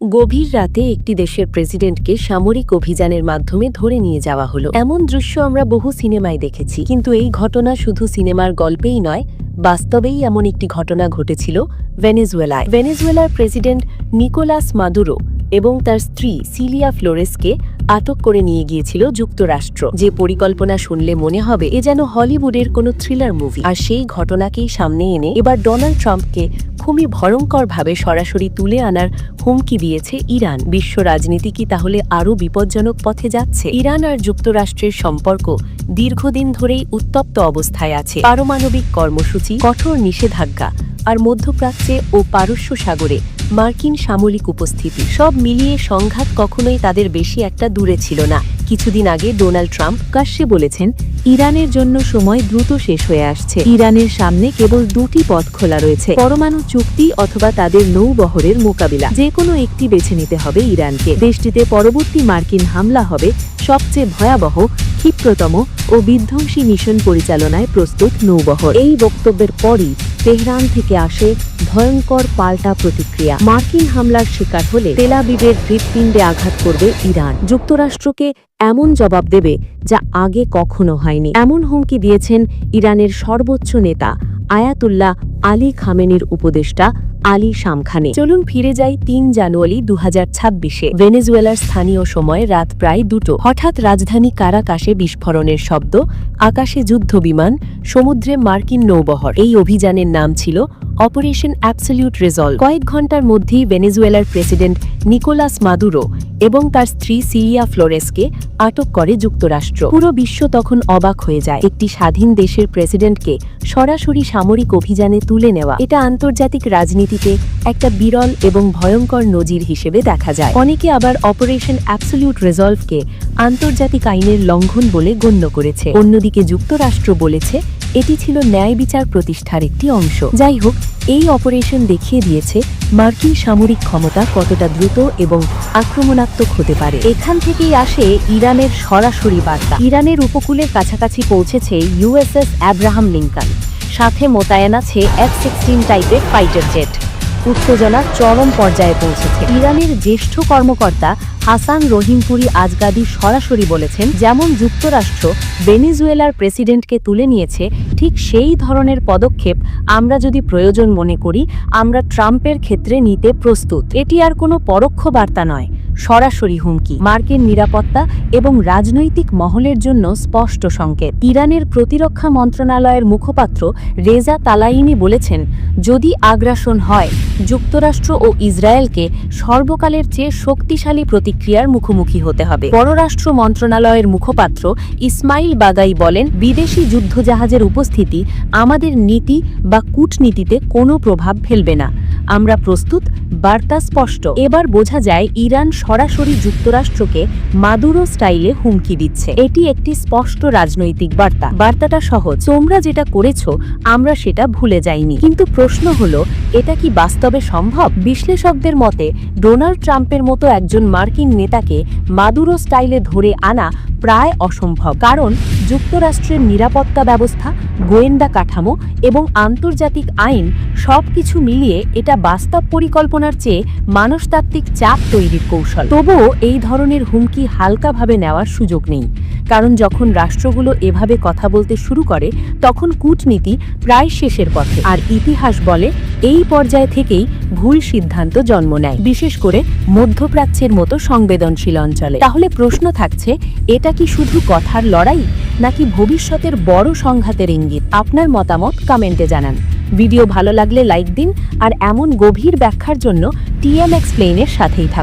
গভীর রাতে একটি দেশের প্রেসিডেন্টকে সামরিক অভিযানের মাধ্যমে ধরে নিয়ে যাওয়া হলো। এমন দৃশ্য আমরা বহু সিনেমায় দেখেছি, কিন্তু এই ঘটনা শুধু সিনেমার গল্পেই নয়, বাস্তবেই এমন একটি ঘটনা ঘটেছিল ভেনেজুয়েলায়। ভেনেজুয়েলার প্রেসিডেন্ট নিকোলাস মাদুরো এবং তার স্ত্রী সিলিয়া ফ্লোরেসকে আটক করে নিয়ে গিয়েছিল যুক্তরাষ্ট্র। যে পরিকল্পনা শুনলে মনে হবে এ যেন হলিউডের কোনো থ্রিলার মুভি। আর সেই ঘটনাকেই সামনে এনে এবার ডোনাল্ড ট্রাম্পকে খুবই ভয়ঙ্করভাবে সরাসরি তুলে আনার হুমকি দিয়েছে ইরান। বিশ্ব রাজনীতি কি তাহলে আরও বিপজ্জনক পথে যাচ্ছে? ইরান আর যুক্তরাষ্ট্রের সম্পর্ক দীর্ঘদিন ধরেই উত্তপ্ত অবস্থায় আছে। পারমাণবিক কর্মসূচি, কঠোর নিষেধাজ্ঞা আর মধ্যপ্রাচ্যে ও পারস্য সাগরে মার্কিন সামরিক উপস্থিতি, সব মিলিয়ে সংঘাত কখনোই তাদের বেশি একটা দূরে ছিল না। কিছুদিন আগে ডোনাল্ড ট্রাম্প প্রকাশ্যে বলেছেন, ইরানের জন্য সময় দ্রুত শেষ হয়ে আসছে। ইরানের সামনে কেবল দুটি পথ খোলা রয়েছে, পরমাণু চুক্তি অথবা তাদের নৌবহরের মোকাবিলা। যে কোনো একটি বেছে নিতে হবে ইরানকে। দেশটিতে পরবর্তী মার্কিন হামলা হবে সবচেয়ে ভয়াবহ, ক্ষিপ্রতম ও বিধ্বংসী মিশন পরিচালনায় প্রস্তুত নৌবহর। এই বক্তব্যের পরই তেহরান থেকে আসে ভয়ঙ্কর পাল্টা প্রতিক্রিয়া। মার্কিন হামলার শিকার হলে তেল আবিবের হৃৎপিণ্ডে আঘাত করবে ইরান। যুক্তরাষ্ট্রকে এমন জবাব দেবে যা আগে কখনো হয়নি। এমন হুমকি দিয়েছেন ইরানের সর্বোচ্চ নেতা আয়াতুল্লাহ আলী খামেনির উপদেষ্টা আলী শামখানে। চলুন ফিরে যাই ৩ জানুয়ারি ২০২৬-এ। ভেনেজুয়েলার স্থানীয় সময় রাত প্রায় ২টো। হঠাৎ রাজধানী কারাকাসে বিস্ফোরণের শব্দ, আকাশে যুদ্ধ বিমান, সমুদ্রে মার্কিন নৌবহর। এই অভিযানের নাম ছিল অপারেশন অ্যাবসলিউট রিজলভ। কয়েক ঘন্টার মধ্যেই ভেনেজুয়েলার প্রেসিডেন্ট নিকোলাস মাদুরো এবং তার স্ত্রী সিলিয়া ফ্লোরেসকে আটক করে যুক্তরাষ্ট্র। পুরো বিশ্ব তখন অবাক হয়ে যায়। একটি স্বাধীন দেশের প্রেসিডেন্টকে সরাসরি সামরিক অভিযানে তুলে নেওয়া, এটা আন্তর্জাতিক রাজনীতিতে একটা বিরল এবং ভয়ঙ্কর নজির হিসেবে দেখা যায়। অনেকে আবার অপারেশন অ্যাবসলিউট রিজলভকে আন্তর্জাতিক আইনের লঙ্ঘন বলে গণ্য করেছে। অন্যদিকে যুক্তরাষ্ট্র বলেছে এটি ছিল ন্যায় বিচার প্রতিষ্ঠার একটি অংশ। যাই হোক, এই অপারেশন দেখিয়ে দিয়েছে মার্কিন সামরিক ক্ষমতা কতটা দ্রুত এবং আক্রমণাত্মক হতে পারে। এখান থেকেই আসে ইরানের সরাসরি বার্তা। ইরানের উপকূলের কাছাকাছি পৌঁছেছে ইউএসএস অ্যাব্রাহাম লিঙ্কন, সাথে মোতায়েন আছে F-16 টাইপের ফাইটার জেট। উত্তেজনা চরম পর্যায়ে পৌঁছেছে। ইরানের জ্যেষ্ঠ কর্মকর্তা হাসান রহিমপুরি আজগাদি সরাসরি বলেছেন, যেমন যুক্তরাষ্ট্র ভেনেজুয়েলার প্রেসিডেন্টকে তুলে নিয়েছে, ঠিক সেই ধরনের পদক্ষেপ আমরা যদি প্রয়োজন মনে করি, আমরা ট্রাম্পের ক্ষেত্রে নিতে প্রস্তুত। এটি আর কোনো পরোক্ষ বার্তা নয়, সরাসরি হুমকি। মার্কিন নিরাপত্তা এবং রাজনৈতিক মহলের জন্য স্পষ্ট সংকেত। ইরানের প্রতিরক্ষা মন্ত্রণালয়ের মুখপাত্র রেজা তালাইনি বলেছেন, যদি আগ্রাসন হয়, যুক্তরাষ্ট্র ও ইসরায়েলকে সর্বকালের চেয়ে শক্তিশালী প্রতিক্রিয়ার মুখোমুখি হতে হবে। পররাষ্ট্র মন্ত্রণালয়ের মুখপাত্র ইসমাইল বাগাই বলেন, বিদেশি যুদ্ধজাহাজের উপস্থিতি আমাদের নীতি বা কূটনীতিতে কোনো প্রভাব ফেলবে না। আমরা প্রস্তুত, বার্তা স্পষ্ট। এবার বোঝা যায় ইরান সরাসরি যুক্তরাষ্ট্রকে মাদুরো স্টাইলে হুমকি দিচ্ছে। এটি একটি স্পষ্ট রাজনৈতিক বার্তা। বার্তাটা সহজ, তোমরা যেটা করেছো আমরা সেটা ভুলে যাইনি। কিন্তু প্রশ্ন হলো, এটা কি বাস্তবে সম্ভব? বিশ্লেষকদের মতে ডোনাল্ড ট্রাম্পের মতো একজন মার্কিন নেতাকে মাদুরো স্টাইলে ধরে আনা প্রায় অসম্ভব। কারণ যুক্তরাষ্ট্রের নিরাপত্তা ব্যবস্থা, গোয়েন্দা কাঠামো এবং আন্তর্জাতিক আইন সবকিছু মিলিয়ে এটা বাস্তব পরিকল্পনার চেয়ে মানসতাত্ত্বিক চাপ তৈরির কৌশল। তবুও এই ধরনের হুমকি হালকাভাবে নেওয়ার সুযোগ নেই, কারণ যখন রাষ্ট্রগুলো এভাবে কথা বলতে শুরু করে তখন কূটনীতি প্রায় শেষের পথে। আর ইতিহাস বলে এই পর্যায় থেকেই ভুল সিদ্ধান্ত জন্ম নেয়, বিশেষ করে মধ্যপ্রাচ্যের মতো সংবেদনশীল অঞ্চলে। তাহলে প্রশ্ন থাকছে, এটা কি শুধু কথার লড়াই নাকি ভবিষ্যতের বড় সংঘাতের ইঙ্গিত? আপনার মতামত কমেন্টে জানান। ভিডিও ভালো লাগলে লাইক দিন, আর এমন গভীর ব্যাখ্যার জন্য TM Explain-এর সাথেই থাকুন।